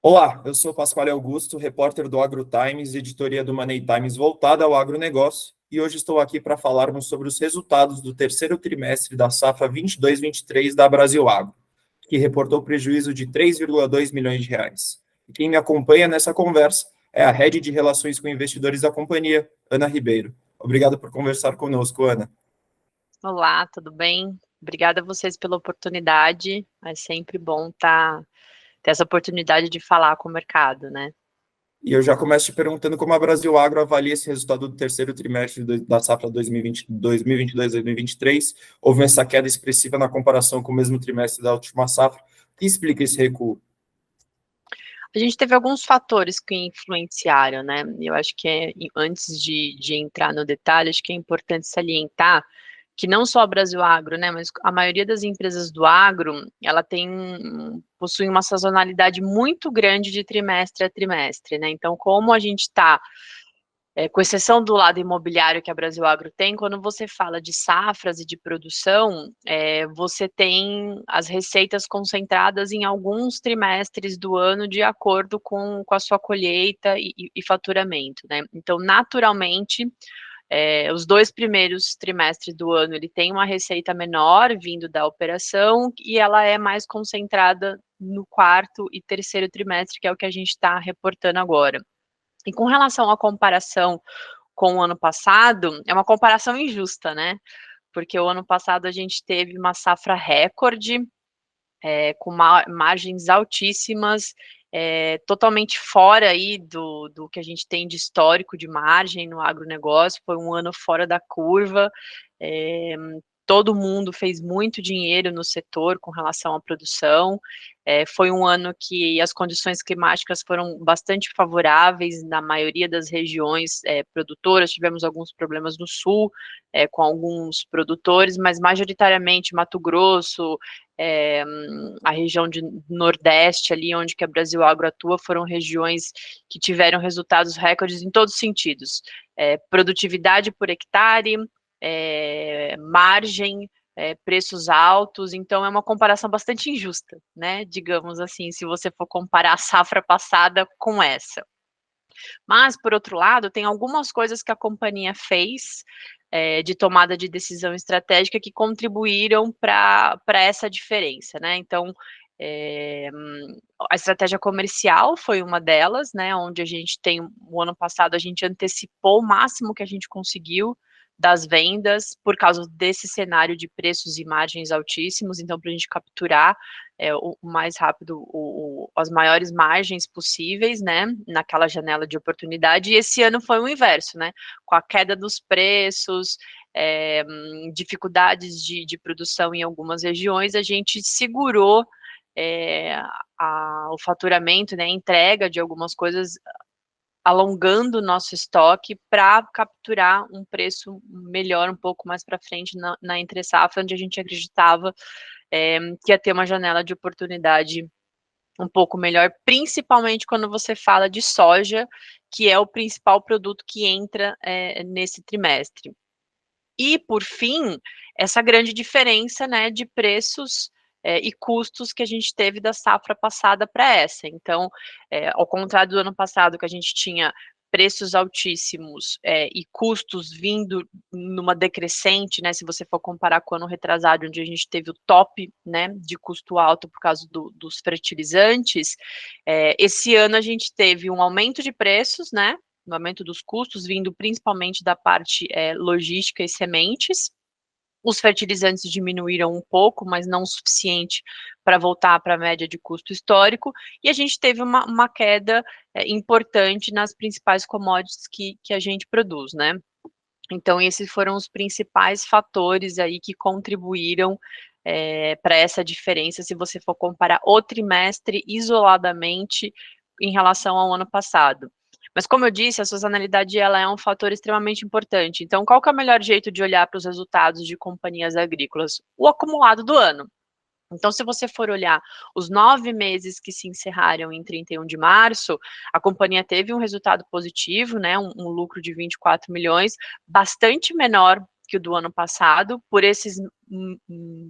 Olá, eu sou Pasquale Augusto, repórter do AgroTimes, editoria do Money Times voltada ao agronegócio, e hoje estou aqui para falarmos sobre os resultados do terceiro trimestre da safra 22/23 da Brasil Agro, que reportou prejuízo de 3,2 milhões de reais. E quem me acompanha nessa conversa é a Head de Relações com Investidores da companhia, Ana Ribeiro. Obrigado por conversar conosco, Ana. Olá, tudo bem? Obrigada a vocês pela oportunidade. É sempre bom ter essa oportunidade de falar com o mercado, né? E eu já começo te perguntando como a Brasil Agro avalia esse resultado do terceiro trimestre da safra 2020, 2022-2023. Houve essa queda expressiva na comparação com o mesmo trimestre da última safra. O que explica esse recuo? A gente teve alguns fatores que influenciaram, né? Eu acho que antes de entrar no detalhe, acho que é importante salientar que não só a Brasil Agro, né, mas a maioria das empresas do agro, ela possui uma sazonalidade muito grande de trimestre a trimestre, né? Então, como a gente está com exceção do lado imobiliário que a Brasil Agro tem, quando você fala de safras e de produção, você tem as receitas concentradas em alguns trimestres do ano de acordo com a sua colheita e faturamento, né? Então, naturalmente, os 2 primeiros trimestres do ano, ele tem uma receita menor vindo da operação e ela é mais concentrada no quarto e terceiro trimestre, que é o que a gente está reportando agora. E com relação à comparação com o ano passado, é uma comparação injusta, né? Porque o ano passado a gente teve uma safra recorde, com margens altíssimas, totalmente fora aí do que a gente tem de histórico de margem no agronegócio, foi um ano fora da curva, é, todo mundo fez muito dinheiro no setor com relação à produção, foi um ano que as condições climáticas foram bastante favoráveis na maioria das regiões produtoras, tivemos alguns problemas no sul, com alguns produtores, mas majoritariamente Mato Grosso, a região de Nordeste, ali onde que a Brasil Agro atua, foram regiões que tiveram resultados recordes em todos os sentidos. Produtividade por hectare, margem, preços altos, então é uma comparação bastante injusta, né? Digamos assim, se você for comparar a safra passada com essa. Mas, por outro lado, tem algumas coisas que a companhia fez de tomada de decisão estratégica que contribuíram para essa diferença, né? Então, a estratégia comercial foi uma delas, né? Onde a gente tem, o ano passado, a gente antecipou o máximo que a gente conseguiu das vendas por causa desse cenário de preços e margens altíssimos, então para a gente capturar o mais rápido as maiores margens possíveis, né, naquela janela de oportunidade, e esse ano foi o inverso, né, com a queda dos preços, dificuldades de produção em algumas regiões, a gente segurou o faturamento, né, a entrega de algumas coisas, alongando o nosso estoque para capturar um preço melhor um pouco mais para frente na entre safra, onde a gente acreditava que ia ter uma janela de oportunidade um pouco melhor, principalmente quando você fala de soja, que é o principal produto que entra nesse trimestre. E, por fim, essa grande diferença, né, de preços e custos que a gente teve da safra passada para essa. Então, ao contrário do ano passado, que a gente tinha preços altíssimos e custos vindo numa decrescente, né, se você for comparar com o ano retrasado, onde a gente teve o top, né, de custo alto por causa dos fertilizantes, esse ano a gente teve um aumento de preços, né, no aumento dos custos, vindo principalmente da parte logística e sementes. Os fertilizantes diminuíram um pouco, mas não o suficiente para voltar para a média de custo histórico, e a gente teve uma queda importante nas principais commodities que a gente produz, né? Então, esses foram os principais fatores aí que contribuíram para essa diferença, se você for comparar o trimestre isoladamente em relação ao ano passado. Mas, como eu disse, a sazonalidade ela é um fator extremamente importante. Então, qual que é o melhor jeito de olhar para os resultados de companhias agrícolas? O acumulado do ano. Então, se você for olhar os 9 meses que se encerraram em 31 de março, a companhia teve um resultado positivo, né, um lucro de 24 milhões, bastante menor que o do ano passado, por esses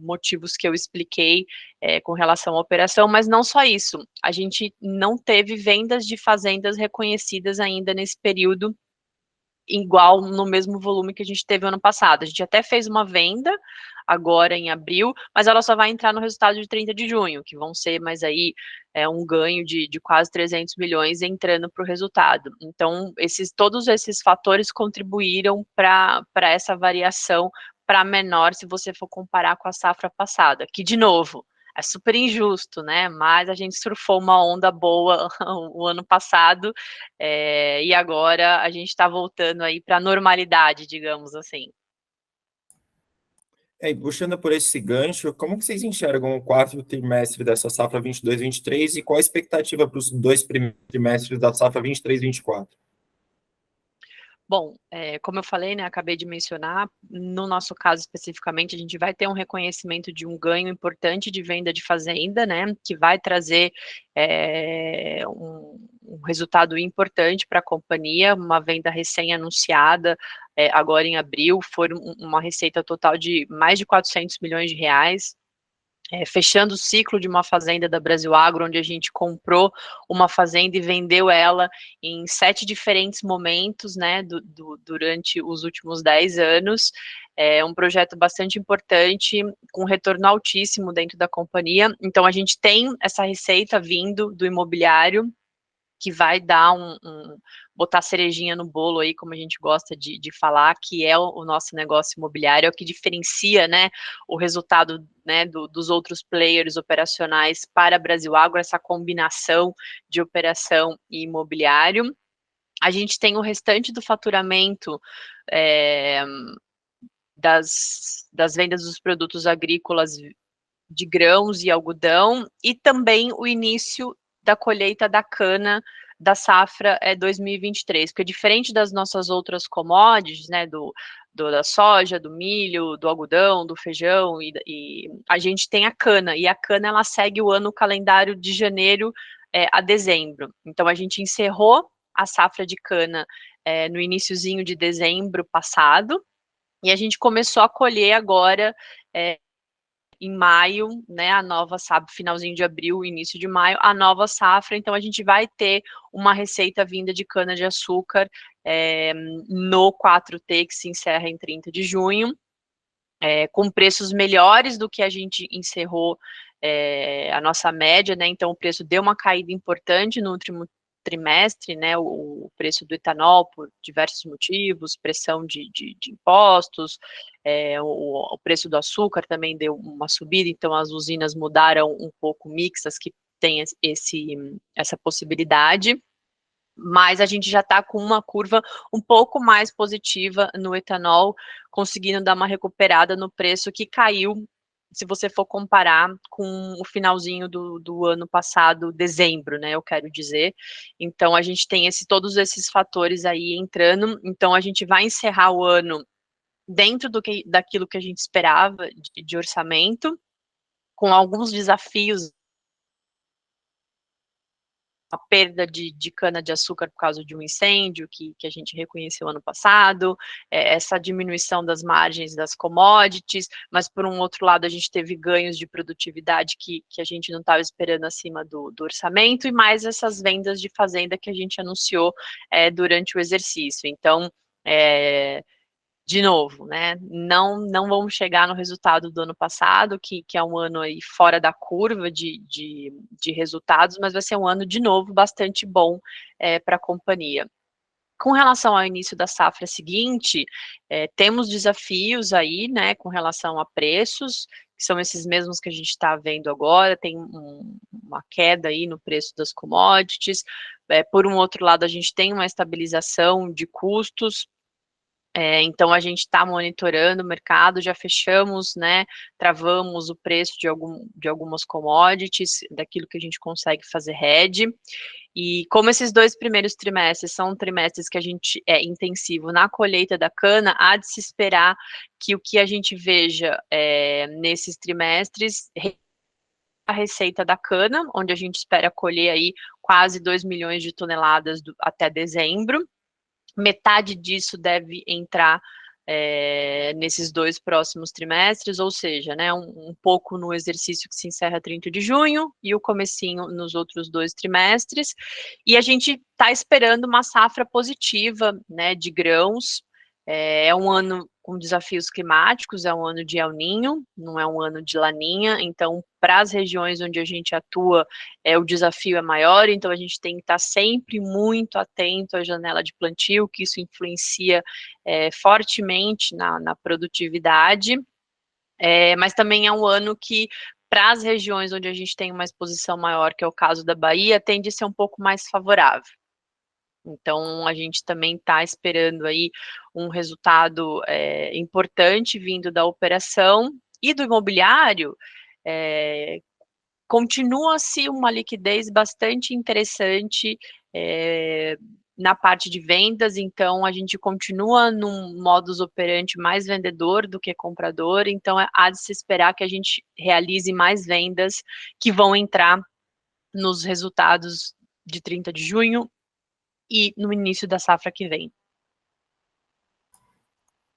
motivos que eu expliquei com relação à operação, mas não só isso, a gente não teve vendas de fazendas reconhecidas ainda nesse período, igual no mesmo volume que a gente teve ano passado. A gente até fez uma venda agora em abril, mas ela só vai entrar no resultado de 30 de junho, que vão ser mais aí um ganho de quase 300 milhões entrando para o resultado. Então, todos esses fatores contribuíram para essa variação para menor se você for comparar com a safra passada, que, de novo, é super injusto, né? Mas a gente surfou uma onda boa o ano passado, e agora a gente está voltando aí para a normalidade, digamos assim. E puxando por esse gancho, como que vocês enxergam o quarto trimestre dessa safra 22/23 e qual a expectativa para os dois primeiros trimestres da safra 23/24? Bom, como eu falei, né, acabei de mencionar, no nosso caso especificamente, a gente vai ter um reconhecimento de um ganho importante de venda de fazenda, né, que vai trazer um resultado importante para a companhia, uma venda recém-anunciada agora em abril, foi uma receita total de mais de 400 milhões de reais, fechando o ciclo de uma fazenda da Brasil Agro, onde a gente comprou uma fazenda e vendeu ela em 7 diferentes momentos, né, durante os últimos 10 anos. É um projeto bastante importante, com retorno altíssimo dentro da companhia. Então, a gente tem essa receita vindo do imobiliário, que vai dar botar cerejinha no bolo aí, como a gente gosta de falar, que é o nosso negócio imobiliário, é o que diferencia, né, o resultado, né, dos outros players operacionais para Brasil Agro, essa combinação de operação e imobiliário. A gente tem o restante do faturamento das vendas dos produtos agrícolas de grãos e algodão, e também o início da colheita da cana da safra 2023, porque diferente das nossas outras commodities, né, da soja, do milho, do algodão, do feijão, e a gente tem a cana, e a cana ela segue o ano calendário de janeiro a dezembro. Então a gente encerrou a safra de cana no iniciozinho de dezembro passado, e a gente começou a colher agora em maio, né, a nova safra, finalzinho de abril, início de maio, a nova safra. Então a gente vai ter uma receita vinda de cana-de-açúcar no 4T, que se encerra em 30 de junho, com preços melhores do que a gente encerrou a nossa média, né? Então o preço deu uma caída importante no último trimestre, né, o preço do etanol por diversos motivos, pressão de impostos, o preço do açúcar também deu uma subida, então as usinas mudaram um pouco o mix, as que têm essa possibilidade, mas a gente já está com uma curva um pouco mais positiva no etanol, conseguindo dar uma recuperada no preço que caiu, se você for comparar com o finalzinho do ano passado, dezembro, né, eu quero dizer. Então, a gente tem todos esses fatores aí entrando, então a gente vai encerrar o ano dentro daquilo que a gente esperava de orçamento, com alguns desafios, a perda de cana-de-açúcar por causa de um incêndio que a gente reconheceu ano passado, essa diminuição das margens das commodities, mas por um outro lado a gente teve ganhos de produtividade que a gente não estava esperando acima do orçamento, e mais essas vendas de fazenda que a gente anunciou durante o exercício. Então, de novo, né, não vamos chegar no resultado do ano passado, que é um ano aí fora da curva de resultados, mas vai ser um ano, de novo, bastante bom para a companhia. Com relação ao início da safra seguinte, temos desafios aí, né, com relação a preços, que são esses mesmos que a gente está vendo agora, tem uma queda aí no preço das commodities, por um outro lado, a gente tem uma estabilização de custos, então a gente está monitorando o mercado, já fechamos, né, travamos o preço de algumas commodities, daquilo que a gente consegue fazer hedge, e como esses 2 primeiros trimestres são trimestres que a gente é intensivo na colheita da cana, há de se esperar que o que a gente veja nesses trimestres, a receita da cana, onde a gente espera colher aí quase 2 milhões de toneladas até dezembro. Metade disso deve entrar nesses 2 próximos trimestres, ou seja, né, um pouco no exercício que se encerra 30 de junho e o comecinho nos outros 2 trimestres, e a gente está esperando uma safra positiva, né, de grãos. É um ano com desafios climáticos, é um ano de El Niño, não é um ano de Laninha, então para as regiões onde a gente atua, o desafio é maior, então a gente tem que estar sempre muito atento à janela de plantio, que isso influencia fortemente na produtividade, mas também é um ano que, para as regiões onde a gente tem uma exposição maior, que é o caso da Bahia, tende a ser um pouco mais favorável. Então, a gente também está esperando aí um resultado importante vindo da operação e do imobiliário. Continua-se uma liquidez bastante interessante na parte de vendas, então a gente continua num modus operandi mais vendedor do que comprador, então há de se esperar que a gente realize mais vendas que vão entrar nos resultados de 30 de junho e no início da safra que vem.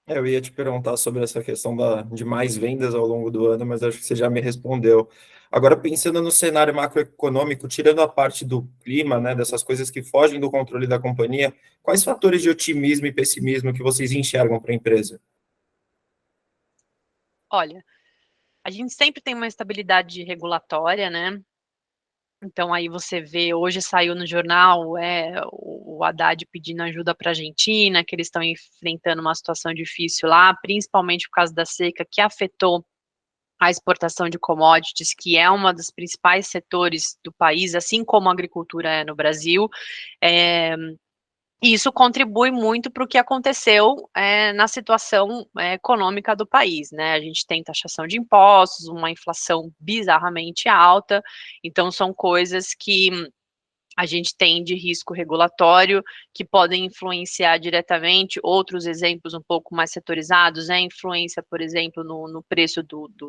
Eu ia te perguntar sobre essa questão de mais vendas ao longo do ano, mas acho que você já me respondeu. Agora, pensando no cenário macroeconômico, tirando a parte do clima, né, dessas coisas que fogem do controle da companhia, quais fatores de otimismo e pessimismo que vocês enxergam para a empresa? Olha, a gente sempre tem uma estabilidade regulatória, né? Então aí você vê, hoje saiu no jornal, o Haddad pedindo ajuda para a Argentina, que eles estão enfrentando uma situação difícil lá, principalmente por causa da seca que afetou a exportação de commodities, que é uma dos principais setores do país, assim como a agricultura é no Brasil. E isso contribui muito para o que aconteceu na situação econômica do país, né? A gente tem taxação de impostos, uma inflação bizarramente alta, então são coisas que a gente tem de risco regulatório que podem influenciar diretamente. Outros exemplos um pouco mais setorizados é a influência, por exemplo, no preço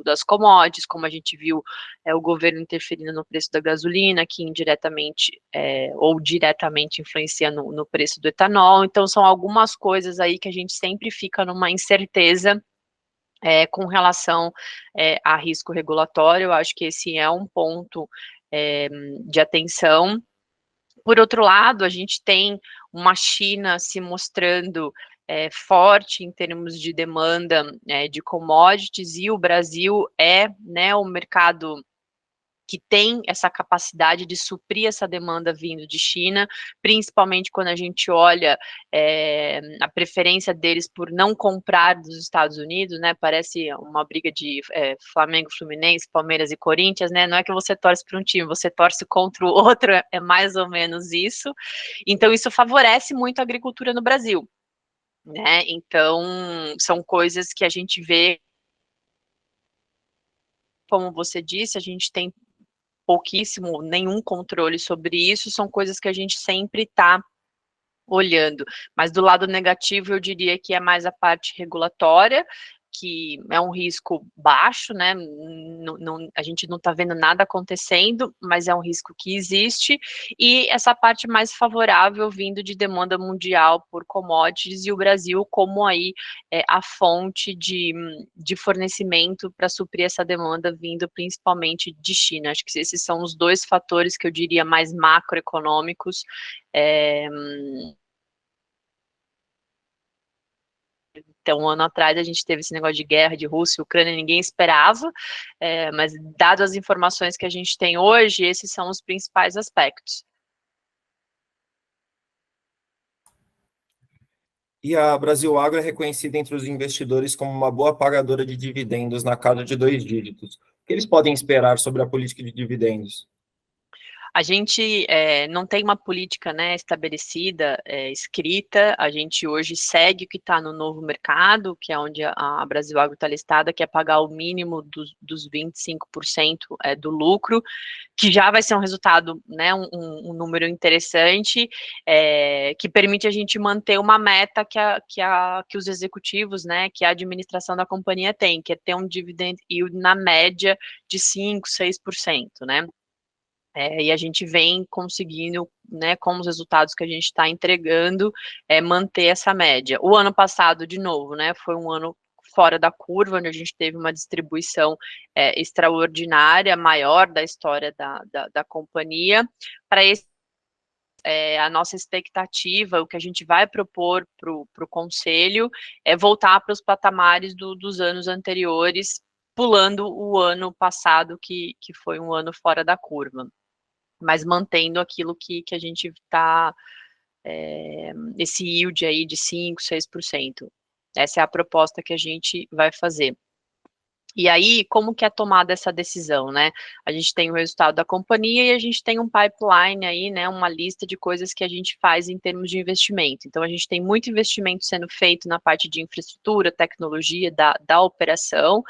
das commodities, como a gente viu o governo interferindo no preço da gasolina, que indiretamente ou diretamente influencia no preço do etanol. Então, são algumas coisas aí que a gente sempre fica numa incerteza com relação a risco regulatório. Eu acho que esse é um ponto de atenção. Por outro lado, a gente tem uma China se mostrando forte em termos de demanda de commodities, e o Brasil né, o mercado que tem essa capacidade de suprir essa demanda vindo de China, principalmente quando a gente olha a preferência deles por não comprar dos Estados Unidos, né? Parece uma briga de Flamengo, Fluminense, Palmeiras e Corinthians, né? Não é que você torce para um time, você torce contra o outro, é mais ou menos isso. Então, isso favorece muito a agricultura no Brasil, né? Então, são coisas que a gente vê, como você disse, a gente tem pouquíssimo, nenhum controle sobre isso, são coisas que a gente sempre está olhando. Mas do lado negativo, eu diria que é mais a parte regulatória, que é um risco baixo, né? A gente não está vendo nada acontecendo, mas é um risco que existe, e essa parte mais favorável vindo de demanda mundial por commodities, e o Brasil como aí a fonte de fornecimento para suprir essa demanda vindo principalmente de China. Acho que esses são os 2 fatores que eu diria mais macroeconômicos. Então, um ano atrás a gente teve esse negócio de guerra de Rússia e Ucrânia, ninguém esperava, mas dado as informações que a gente tem hoje, esses são os principais aspectos. E a Brasil Agro é reconhecida entre os investidores como uma boa pagadora de dividendos na casa de 2 dígitos. O que eles podem esperar sobre a política de dividendos? A gente não tem uma política, né, estabelecida, escrita. A gente hoje segue o que está no novo mercado, que é onde a Brasil Agro está listada, que é pagar o mínimo dos 25% do lucro, que já vai ser um resultado, né, um número interessante, que permite a gente manter uma meta que os executivos, né, que a administração da companhia tem, que é ter um dividend yield na média de 5, 6%, né? E a gente vem conseguindo, né, com os resultados que a gente está entregando, manter essa média. O ano passado, de novo, né, foi um ano fora da curva, onde a gente teve uma distribuição extraordinária, maior da história da companhia. Para esse a nossa expectativa, o que a gente vai propor para o conselho é voltar para os patamares dos anos anteriores, pulando o ano passado, que foi um ano fora da curva, mas mantendo aquilo que a gente está, esse yield aí de 5%, 6%. Essa é a proposta que a gente vai fazer. E aí, como que é tomada essa decisão, né? A gente tem o resultado da companhia e a gente tem um pipeline aí, né? Uma lista de coisas que a gente faz em termos de investimento. Então, a gente tem muito investimento sendo feito na parte de infraestrutura, tecnologia da operação,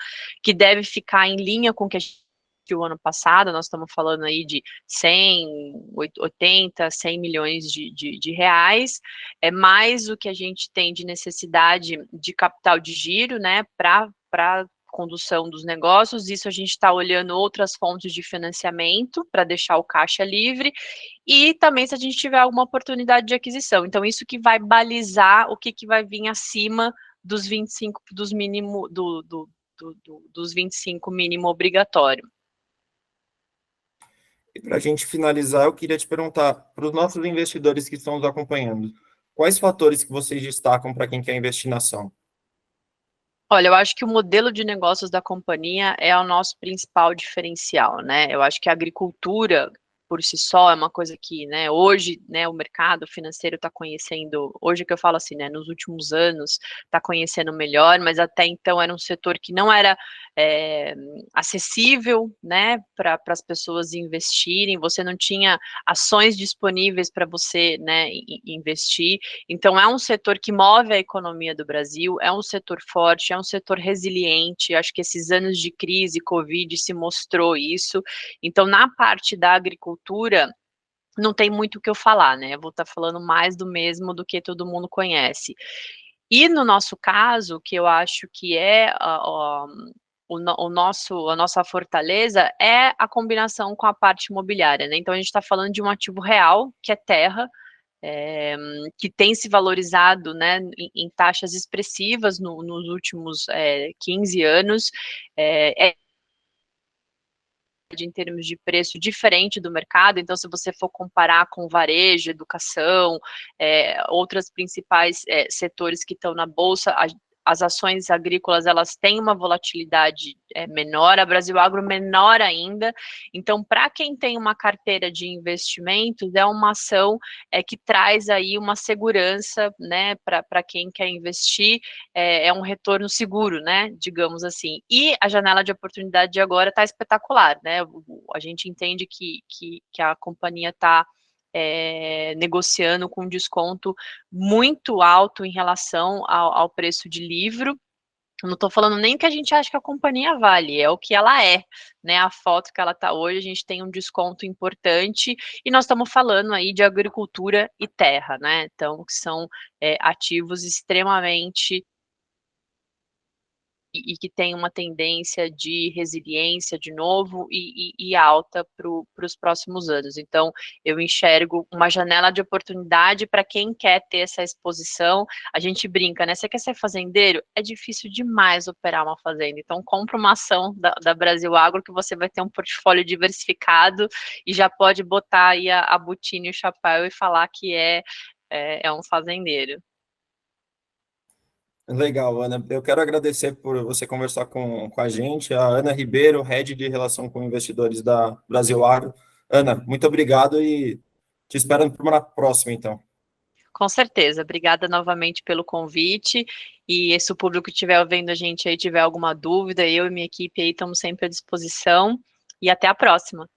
que deve ficar em linha com o que a gente o ano passado, nós estamos falando aí de 100, 80, 100 milhões de reais, é mais o que a gente tem de necessidade de capital de giro, né, para condução dos negócios. Isso a gente está olhando outras fontes de financiamento para deixar o caixa livre, e também se a gente tiver alguma oportunidade de aquisição. Então, isso que vai balizar o que vai vir acima dos 25, dos mínimo, dos 25 mínimo obrigatório. E para a gente finalizar, eu queria te perguntar, para os nossos investidores que estão nos acompanhando, quais fatores que vocês destacam para quem quer investir na ação? Olha, eu acho que o modelo de negócios da companhia é o nosso principal diferencial, né? Eu acho que a agricultura, por si só, é uma coisa que, né, hoje, né, o mercado financeiro está conhecendo, hoje que eu falo assim, né, nos últimos anos, está conhecendo melhor, mas até então era um setor que não era acessível, né, para as pessoas investirem, você não tinha ações disponíveis para você, né, investir. Então, é um setor que move a economia do Brasil, é um setor forte, é um setor resiliente. Acho que esses anos de crise, Covid, se mostrou isso. Então, na parte da agricultura, não tem muito o que eu falar, né? Eu vou estar falando mais do mesmo do que todo mundo conhece. E no nosso caso, que eu acho que é a nossa fortaleza é a combinação com a parte imobiliária, né? Então, a gente está falando de um ativo real, que é terra, que tem se valorizado, né, em taxas expressivas nos últimos 15 anos, em termos de preço diferente do mercado. Então, se você for comparar com varejo, educação, outras principais setores que estão na bolsa, as ações agrícolas, elas têm uma volatilidade menor, a Brasil Agro menor ainda. Então, para quem tem uma carteira de investimentos, é uma ação que traz aí uma segurança, né, para quem quer investir, é um retorno seguro, né, digamos assim. E a janela de oportunidade de agora está espetacular, né, a gente entende que a companhia está negociando com um desconto muito alto em relação ao preço de livro. Eu não estou falando nem que a gente acha que a companhia vale, é o que ela é, né? A foto que ela está hoje, a gente tem um desconto importante, e nós estamos falando aí de agricultura e terra, né? Então, que são ativos extremamente e que tem uma tendência de resiliência de novo e alta para os próximos anos. Então, eu enxergo uma janela de oportunidade para quem quer ter essa exposição. A gente brinca, né? Você quer ser fazendeiro? É difícil demais operar uma fazenda. Então, compra uma ação da Brasil Agro que você vai ter um portfólio diversificado e já pode botar aí a botina e o chapéu e falar que é um fazendeiro. Legal, Ana. Eu quero agradecer por você conversar com a gente, a Ana Ribeiro, Head de Relação com Investidores da Brasil Agro. Ana, muito obrigado e te espero para uma próxima, então. Com certeza. Obrigada novamente pelo convite. E se o público estiver vendo a gente aí, tiver alguma dúvida, eu e minha equipe aí estamos sempre à disposição. E até a próxima.